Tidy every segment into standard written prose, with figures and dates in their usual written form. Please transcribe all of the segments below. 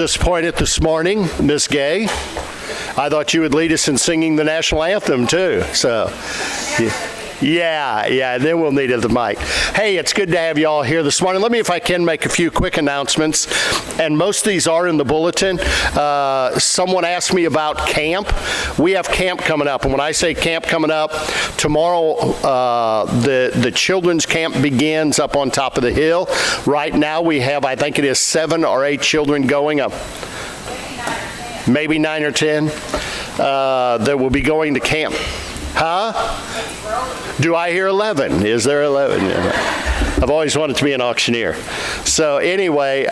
Disappointed this morning, Miss Gay. I thought you would lead us in singing the national anthem too. So, yeah, then we'll need the mic. Hey, it's good to have you all here this morning. Let me, if I can, make a few quick announcements. And most of these are in the bulletin. Someone asked me about camp. We have camp coming up. And when I say camp coming up, tomorrow the children's camp begins up on top of the hill. Right now we have, I think it is 7 or 8 children going up. Maybe 9 or 10 that will be going to camp. Do I hear 11? Is there 11? I've always wanted to be an auctioneer. So anyway,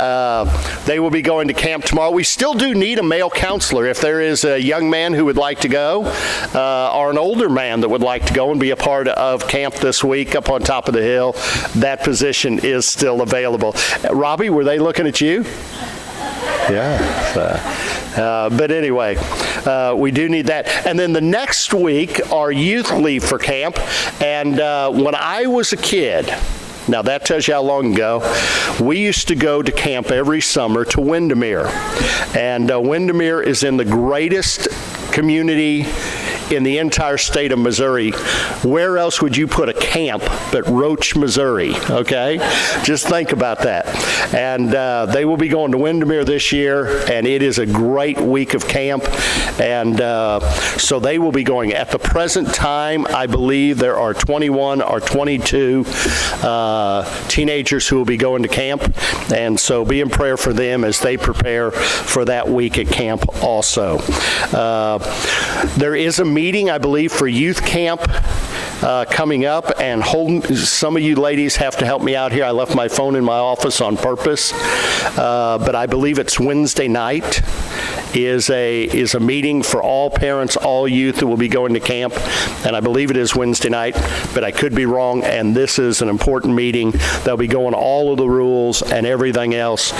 they will be going to camp tomorrow. We still do need a male counselor. If there is a young man who would like to go, or an older man that would like to go and be a part of camp this week up on top of the hill, that position is still available. Robbie, were they looking at you? Yeah. But anyway, we do need that. And then the next week, our youth leave for camp. And when I was a kid, now that tells you how long ago, we used to go to camp every summer to Windermere. And Windermere is in the greatest community in the entire state of Missouri. Where else would you put a camp but Roach, Missouri? Okay? Just think about that. And they will be going to Windermere this year, and it is a great week of camp. And so they will be going. At the present time, I believe there are 21 or 22 teenagers who will be going to camp. And so be in prayer for them as they prepare for that week at camp also. There is a meeting, I believe, for youth camp coming up, and some of you ladies have to help me out here. I left my phone in my office on purpose, but I believe it's Wednesday night is a meeting for all parents, all youth that will be going to camp, and I believe it is Wednesday night, but I could be wrong, and this is an important meeting. They'll be going all of the rules and everything else,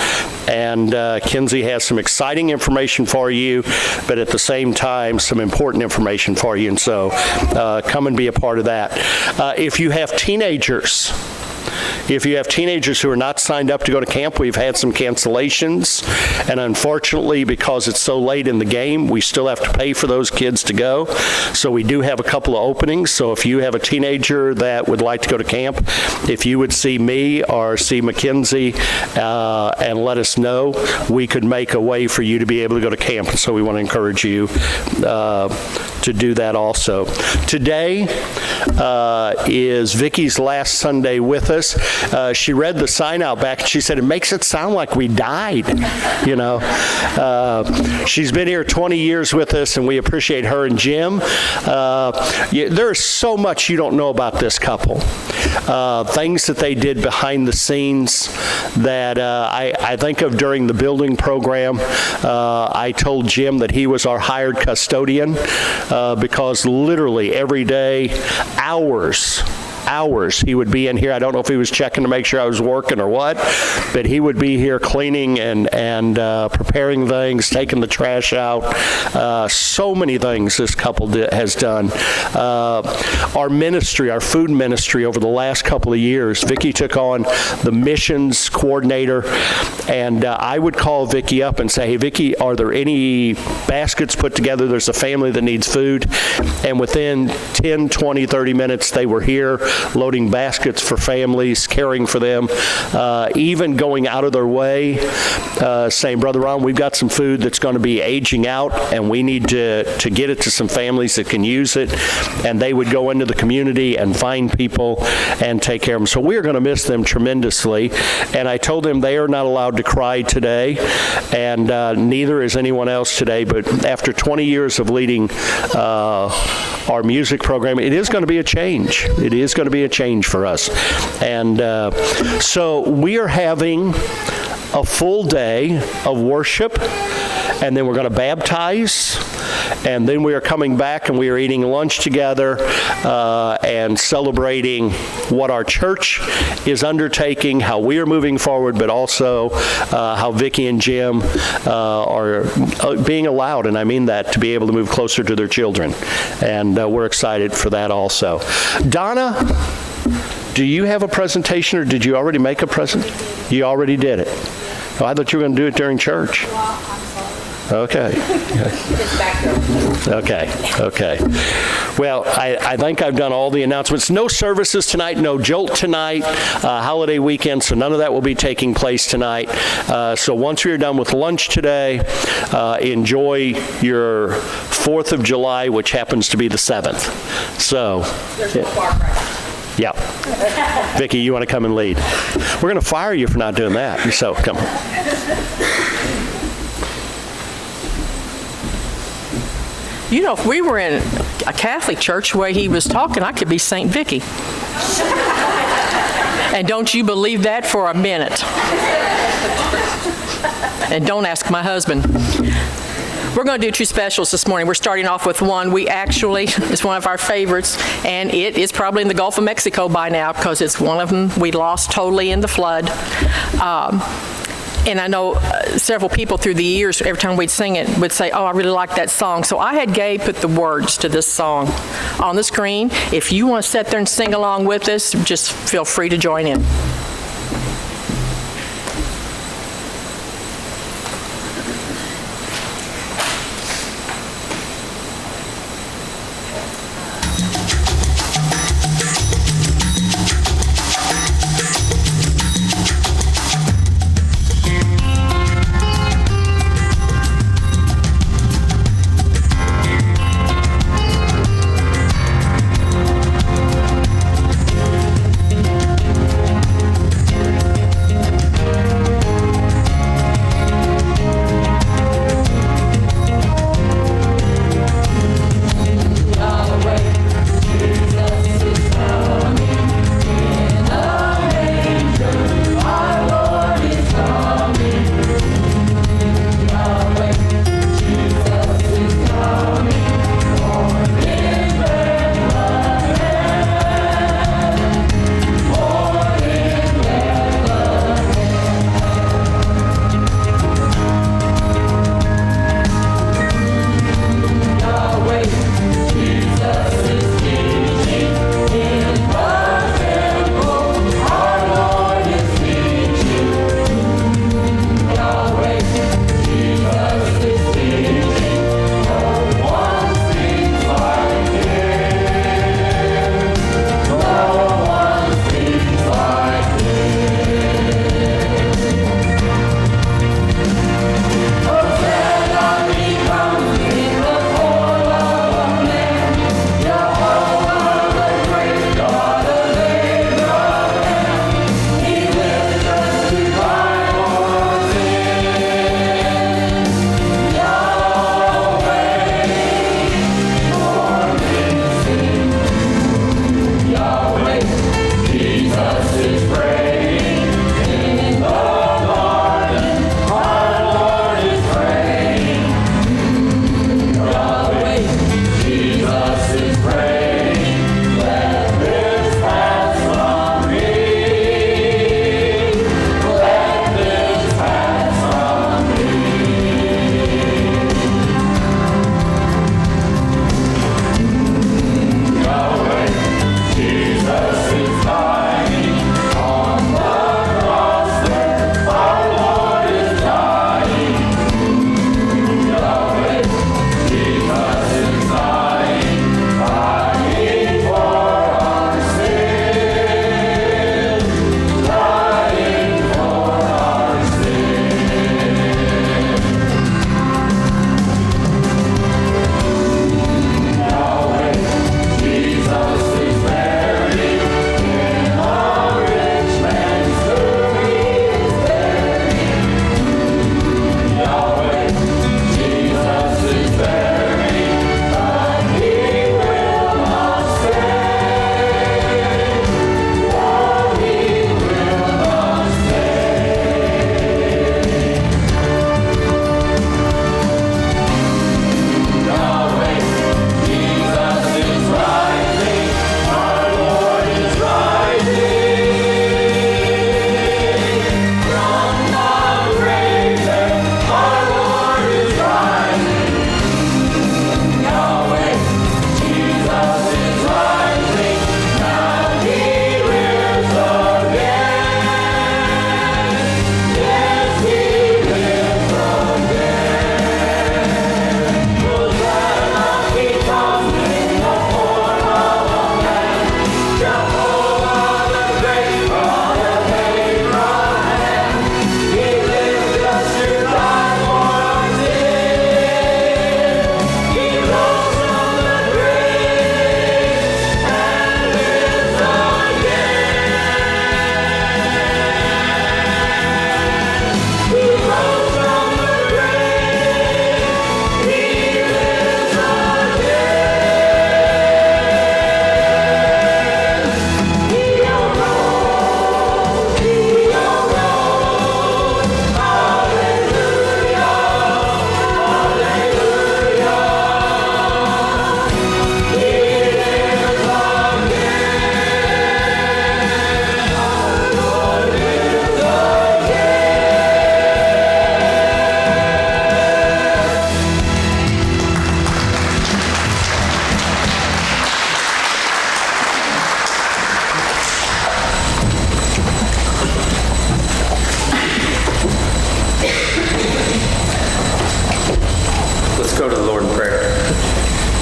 and Kinsey has some exciting information for you, but at the same time, some important information for you, and so come and be a part of that. If you have teenagers who are not signed up to go to camp, we've had some cancellations, and unfortunately, because it's so late in the game, we still have to pay for those kids to go. So we do have a couple of openings. So if you have a teenager that would like to go to camp, if you would see me or see Mackenzie and let us know, we could make a way for you to be able to go to camp. So we want to encourage you to do that also. Today is Vicky's last Sunday with us. She read the sign out back, and she said, it makes it sound like we died, you know. She's been here 20 years with us, and we appreciate her and Jim. There's so much you don't know about this couple. Things that they did behind the scenes that I think of during the building program. I told Jim that he was our hired custodian because literally every day, hours he would be in here. I don't know if he was checking to make sure I was working or what, but he would be here cleaning and preparing things, taking the trash out. So many things this couple has done. Our ministry, our food ministry over the last couple of years, Vicki took on the missions coordinator, and I would call Vicki up and say, hey, Vicki, are there any baskets put together? There's a family that needs food. And within 10, 20, 30 minutes, they were here loading baskets for families, caring for them, even going out of their way, saying, Brother Ron, we've got some food that's going to be aging out, and we need to get it to some families that can use it. And they would go into the community and find people and take care of them. So we are going to miss them tremendously. And I told them they are not allowed to cry today, and neither is anyone else today. But after 20 years of leading our music program, it is going to be a change. It is going to be a change for us. And so we are having a full day of worship, and then we're going to baptize, and then we are coming back and we are eating lunch together and celebrating what our church is undertaking, how we are moving forward, but also how Vicki and Jim are being allowed, and I mean that, to be able to move closer to their children. And we're excited for that also. Donna, do you have a presentation, or did you already make a present? You already did it. Oh, I thought you were going to do it during church. Okay. Okay. Well, I think I've done all the announcements. No services tonight, no Jolt tonight, holiday weekend, so none of that will be taking place tonight. So once we are done with lunch today, enjoy your 4th of July, which happens to be the 7th. So, There's no park right now. yeah. Vicki, you want to come and lead? We're going to fire you for not doing that. So, come on. You know, if we were in a Catholic church where he was talking, I could be St. Vicky. And don't you believe that for a minute. And don't ask my husband. We're going to do 2 specials this morning. We're starting off with one it's one of our favorites, and it is probably in the Gulf of Mexico by now because it's one of them we lost totally in the flood. And I know several people through the years, every time we'd sing it, would say, oh, I really like that song. So I had Gabe put the words to this song on the screen. If you want to sit there and sing along with us, just feel free to join in.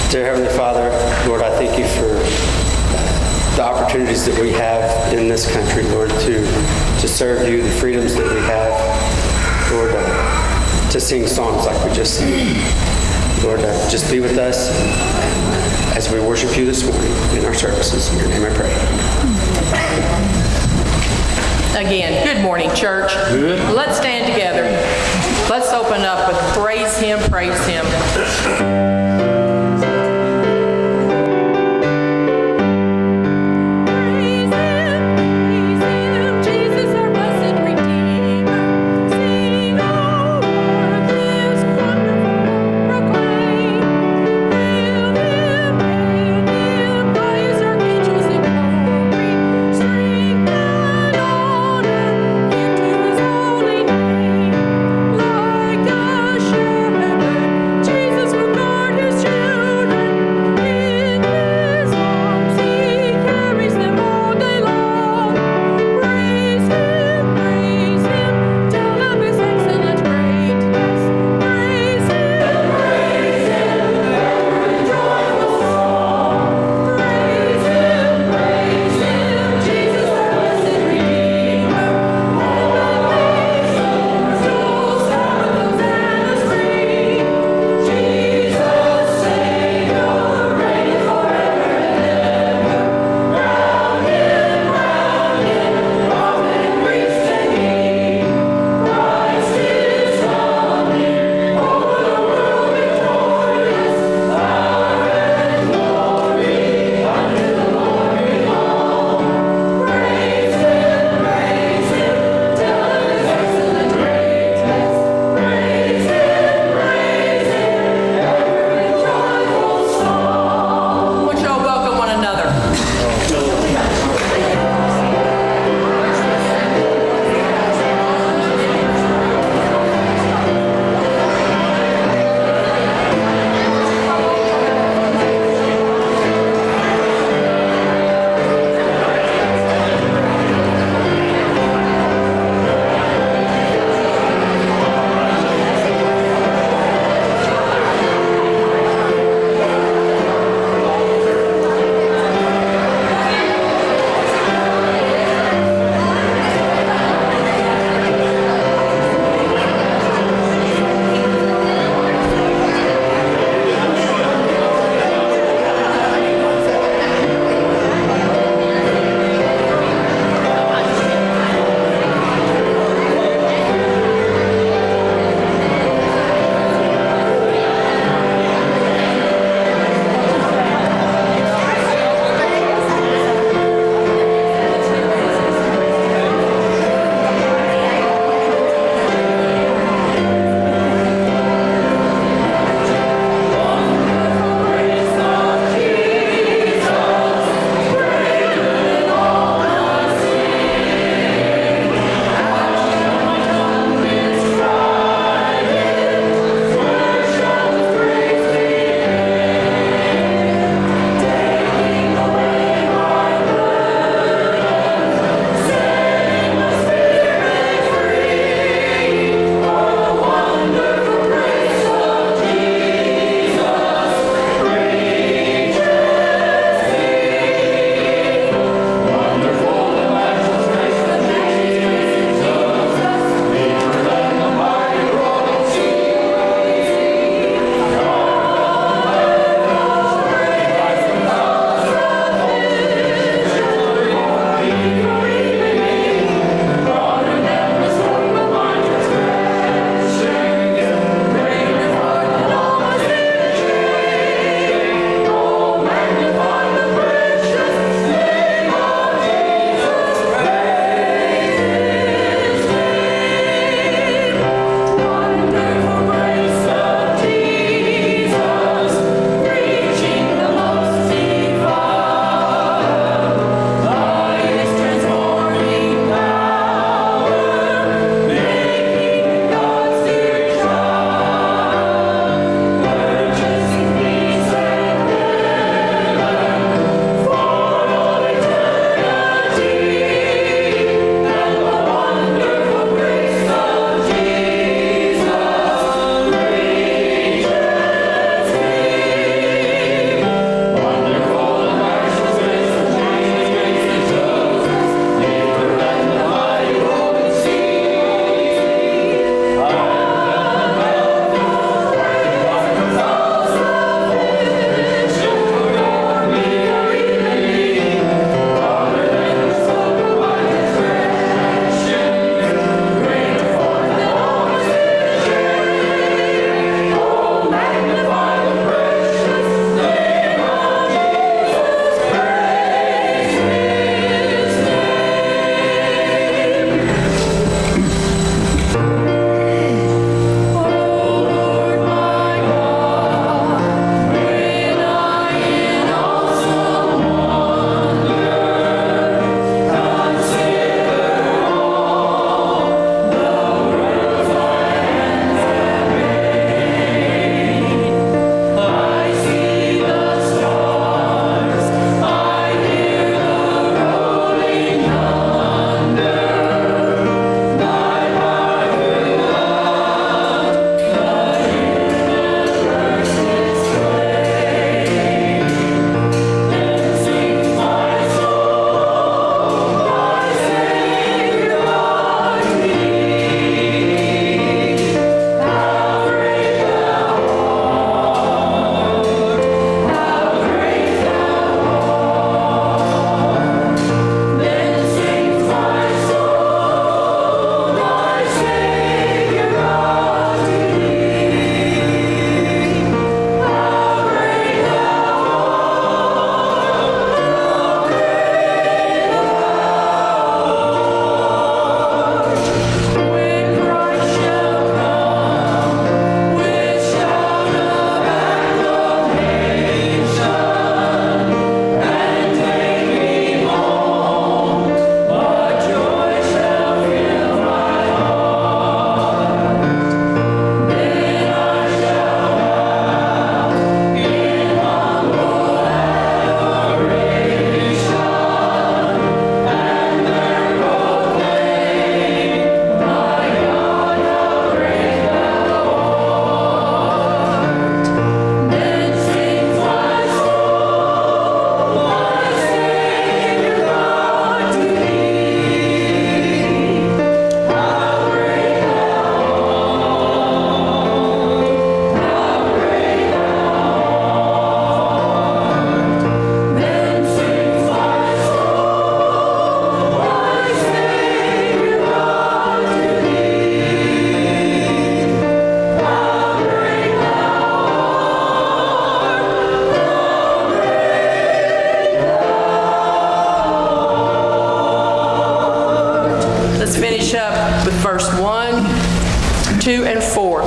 Dear Heavenly Father, Lord, I thank you for the opportunities that we have in this country, Lord, to serve you, the freedoms that we have, Lord, to sing songs like we just sang. Lord, just be with us as we worship you this morning in our services. In your name I pray. Again, good morning, church. Good. Let's stand together. Let's open up with praise him, praise him. Jesus will guard his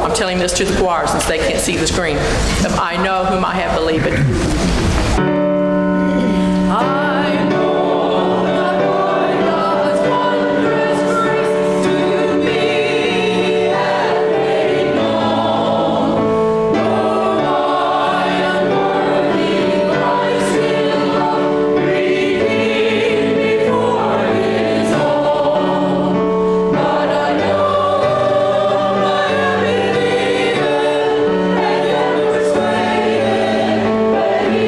I'm telling this to the choir since they can't see the screen. I know whom I have believed. I know that my God's wondrous grace to me hath made known. Though I am worthy, Christ in love redeemed me for His own. But I know I am believing and yet persuaded that He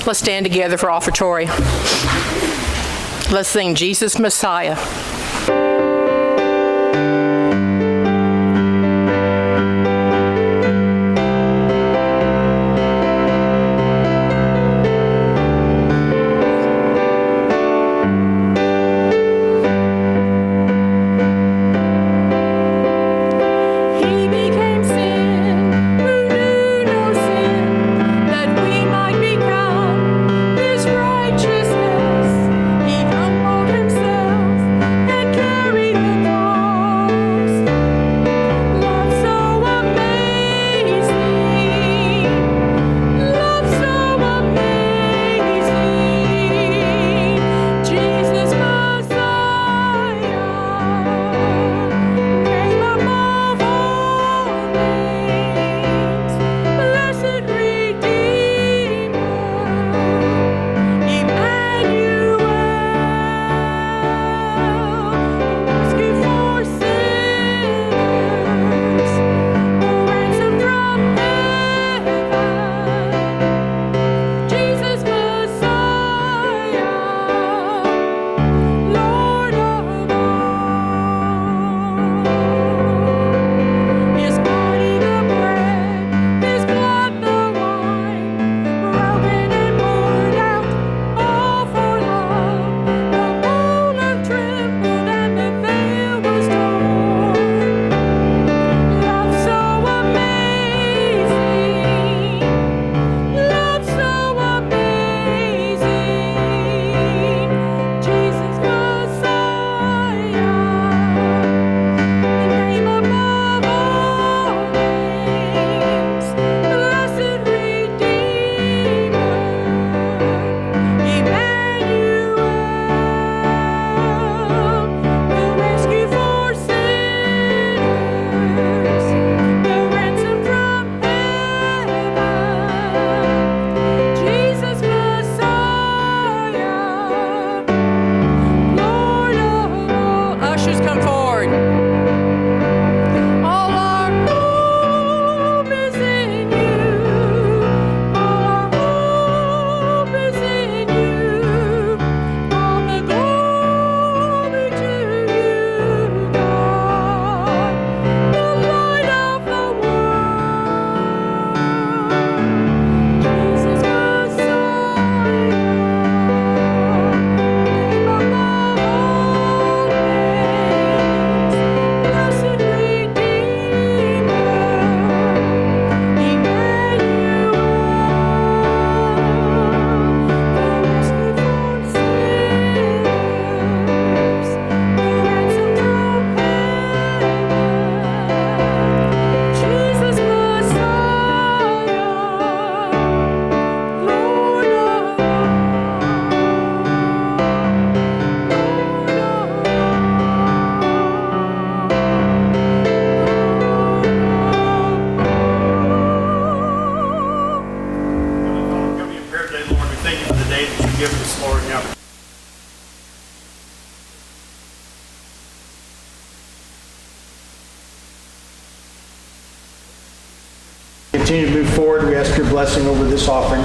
Let's stand together for offertory. Let's sing Jesus Messiah. Continue to move forward. We ask your blessing over this offering.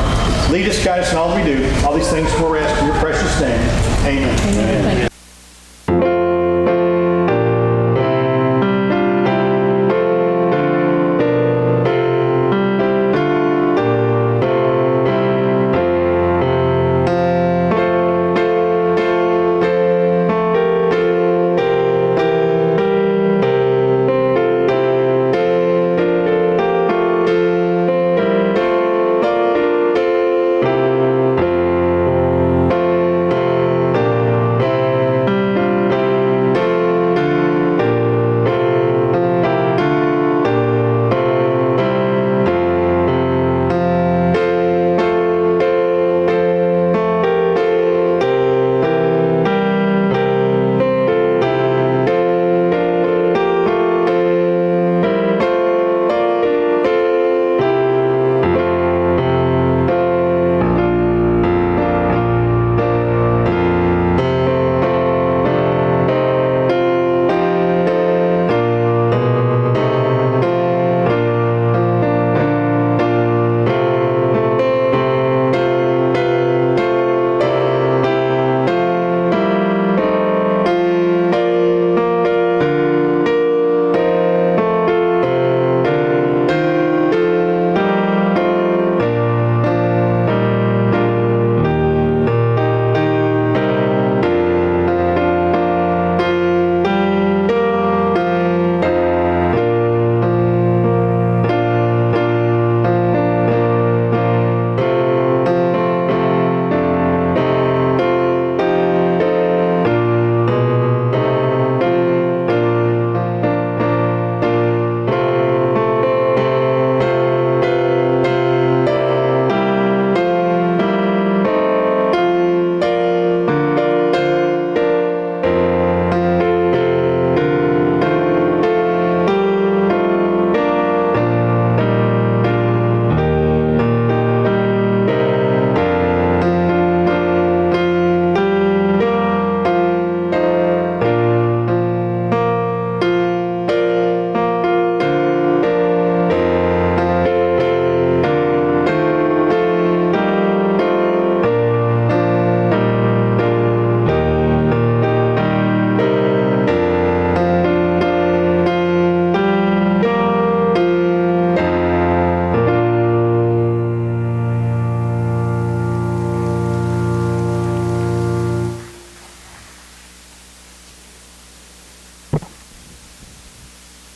Lead us, guide us in all we do. All these things we're asking in your precious name. Amen. Amen.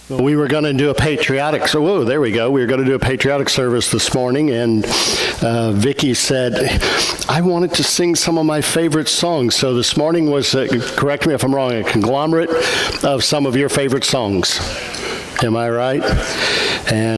We were going to do a patriotic, so whoa, there we go. We were going to do a patriotic service this morning, and Vicki said, I wanted to sing some of my favorite songs. So this morning was, correct me if I'm wrong, a conglomerate of some of your favorite songs. Am I right? And